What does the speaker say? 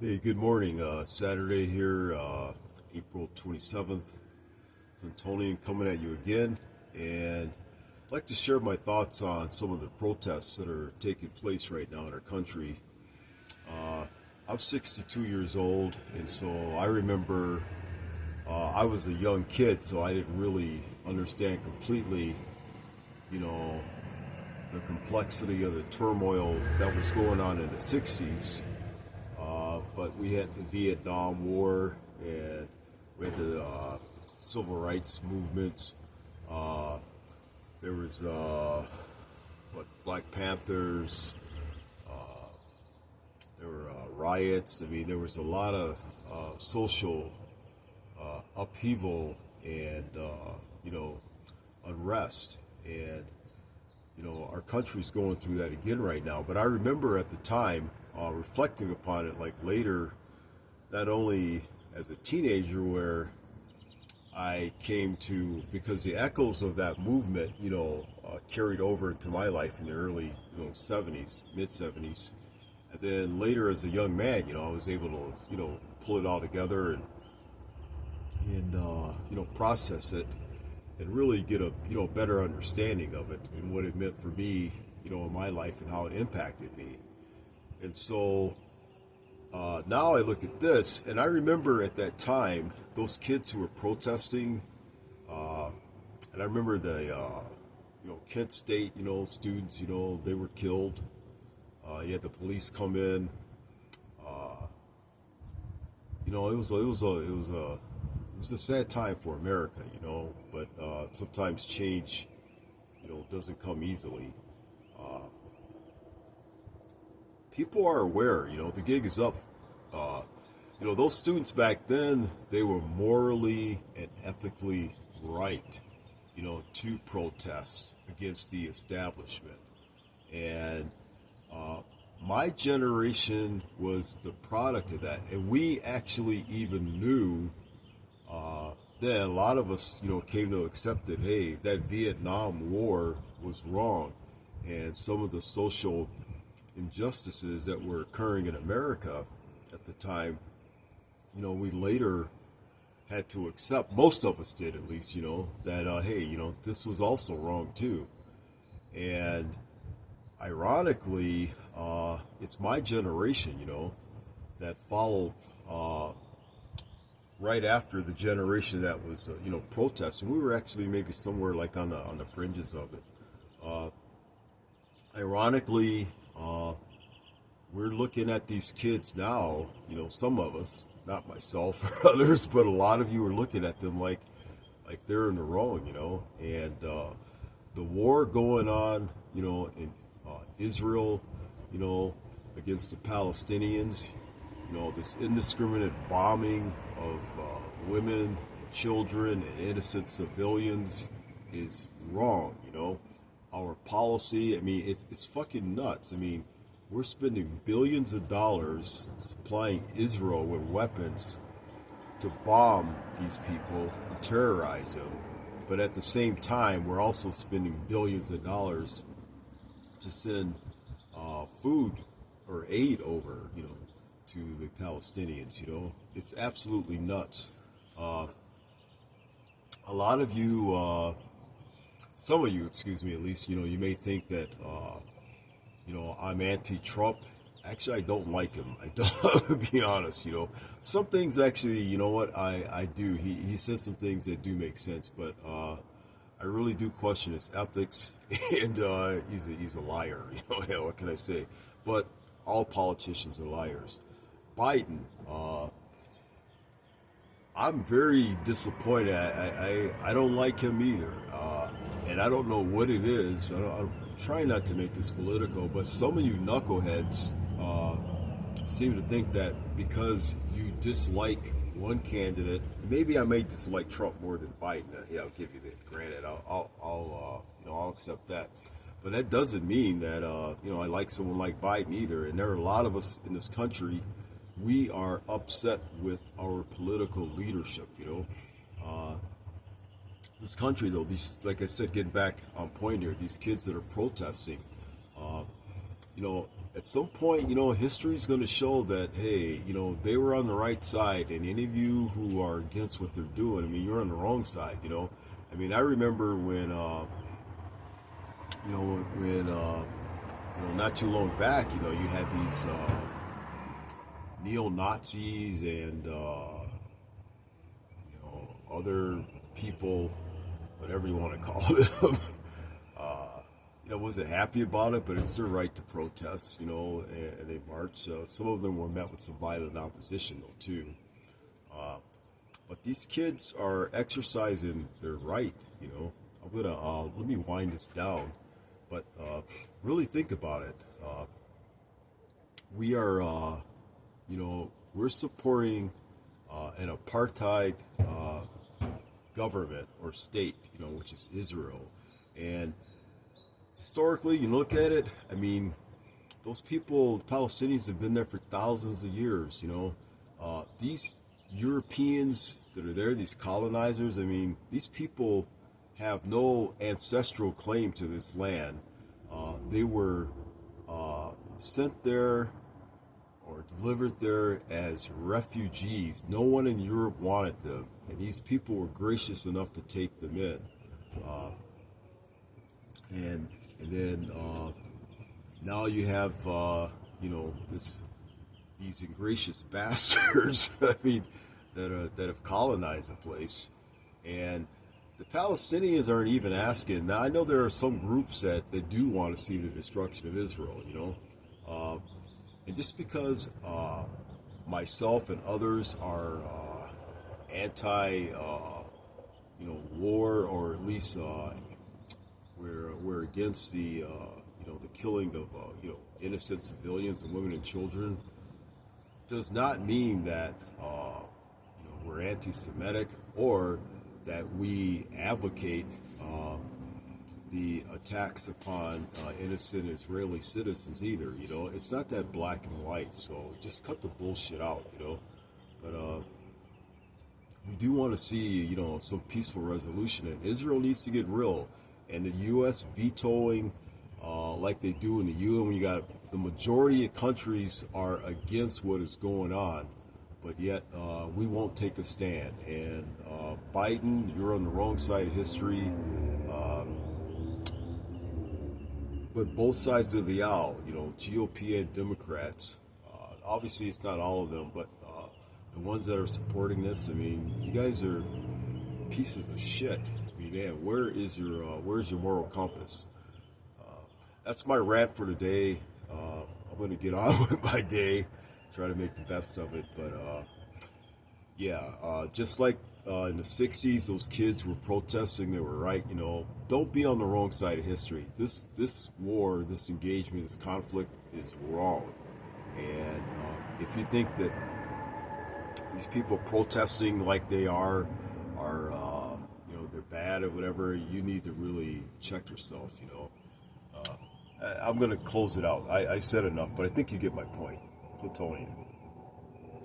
Hey, good morning. Saturday here, April 27th. It's Antonian coming at you again, and I'd like to share my thoughts on some of the protests that are taking place right now in our country. I'm 62 years old, and so I remember I was a young kid, so I didn't really understand completely, you know, the complexity of the turmoil that was going on in the 60's. But we had the Vietnam War, and we had the civil rights movements. Uh, there was Black Panthers. There were riots. I mean, there was a lot of social upheaval and unrest, and our country's going through that again right now. But I remember at the time, reflecting upon it, like later, not only as a teenager, where I came to, because the echoes of that movement, carried over into my life in the early, 70s, mid 70s, and then later as a young man, I was able to, pull it all together and process it and really get a better understanding of it and what it meant for me, in my life and how it impacted me. And so now I look at this, and I remember at that time those kids who were protesting, and I remember the Kent State students, they were killed. You had the police come in. It was a sad time for America, but sometimes change, doesn't come easily. People are aware, the gig is up. Those students back then, they were morally and ethically right, to protest against the establishment. And my generation was the product of that. And we actually even knew then, a lot of us, came to accept that, hey, that Vietnam War was wrong. And some of the social injustices that were occurring in America at the time, we later had to accept, most of us did at least, that, hey, this was also wrong too. And ironically, it's my generation, that followed right after the generation that was, protesting. We were actually maybe somewhere like on the fringes of it. Ironically, we're looking at these kids now, some of us, not myself or others, but a lot of you are looking at them like they're in the wrong, and the war going on, in Israel, against the Palestinians, this indiscriminate bombing of women, children, and innocent civilians is wrong, Our policy, I mean, it's fucking nuts. I mean, we're spending billions of dollars supplying Israel with weapons to bomb these people and terrorize them. But at the same time, we're also spending billions of dollars to send food or aid over, to the Palestinians. It's absolutely nuts. A lot of you, some of you, excuse me, at least, you may think that, I'm anti-Trump. Actually, I don't like him. I don't, to be honest, Some things actually, I do. He says some things that do make sense, but I really do question his ethics, and he's a liar, Yeah, what can I say? But all politicians are liars. Biden, I'm very disappointed. I don't like him either, and I don't know what it is. I'm trying not to make this political, but some of you knuckleheads seem to think that because you dislike one candidate, maybe I may dislike Trump more than Biden. Yeah, I'll give you that. Granted, I'll accept that. But that doesn't mean that I like someone like Biden either. And there are a lot of us in this country. We are upset with our political leadership. This country, though, these, like I said, getting back on point here, these kids that are protesting, at some point, history's going to show that, hey, they were on the right side, and any of you who are against what they're doing, I mean, you're on the wrong side. I mean, I remember when, not too long back, you had these neo Nazis and other people, whatever you want to call them. Wasn't happy about it, but it's their right to protest, and they marched. Some of them were met with some violent opposition, though, too. But these kids are exercising their right, I'm going to, let me wind this down, but really think about it. We are, we're supporting an apartheid government or state, which is Israel. And historically, you look at it, I mean, those people, the Palestinians, have been there for thousands of years, These Europeans that are there, these colonizers, I mean, these people have no ancestral claim to this land. They were sent there or delivered there as refugees. No one in Europe wanted them, and these people were gracious enough to take them in. And then now you have these ingracious bastards. I mean, that have colonized the place, and the Palestinians aren't even asking. Now I know there are some groups that do want to see the destruction of Israel. And just because myself and others are anti, war, or at least we're against the the killing of innocent civilians and women and children, does not mean that we're anti-Semitic or that we advocate the attacks upon innocent Israeli citizens either. It's not that black and white. So just cut the bullshit out. But we do want to see some peaceful resolution, and Israel needs to get real. And the U.S. vetoing, like they do in the UN, when you got the majority of countries are against what is going on, but yet we won't take a stand. And Biden, you're on the wrong side of history. But both sides of the aisle, GOP and Democrats, obviously it's not all of them, but the ones that are supporting this, I mean, you guys are pieces of shit. I mean, man, where's your moral compass? That's my rant for today. I'm going to get on with my day, try to make the best of it. But just like in the 60s, those kids were protesting, they were right. Don't be on the wrong side of history. This war, this engagement, this conflict is wrong. And if you think that these people protesting like they are they're bad or whatever, you need to really check yourself. I'm going to close it out. I've said enough, but I think you get my point. Plutonian.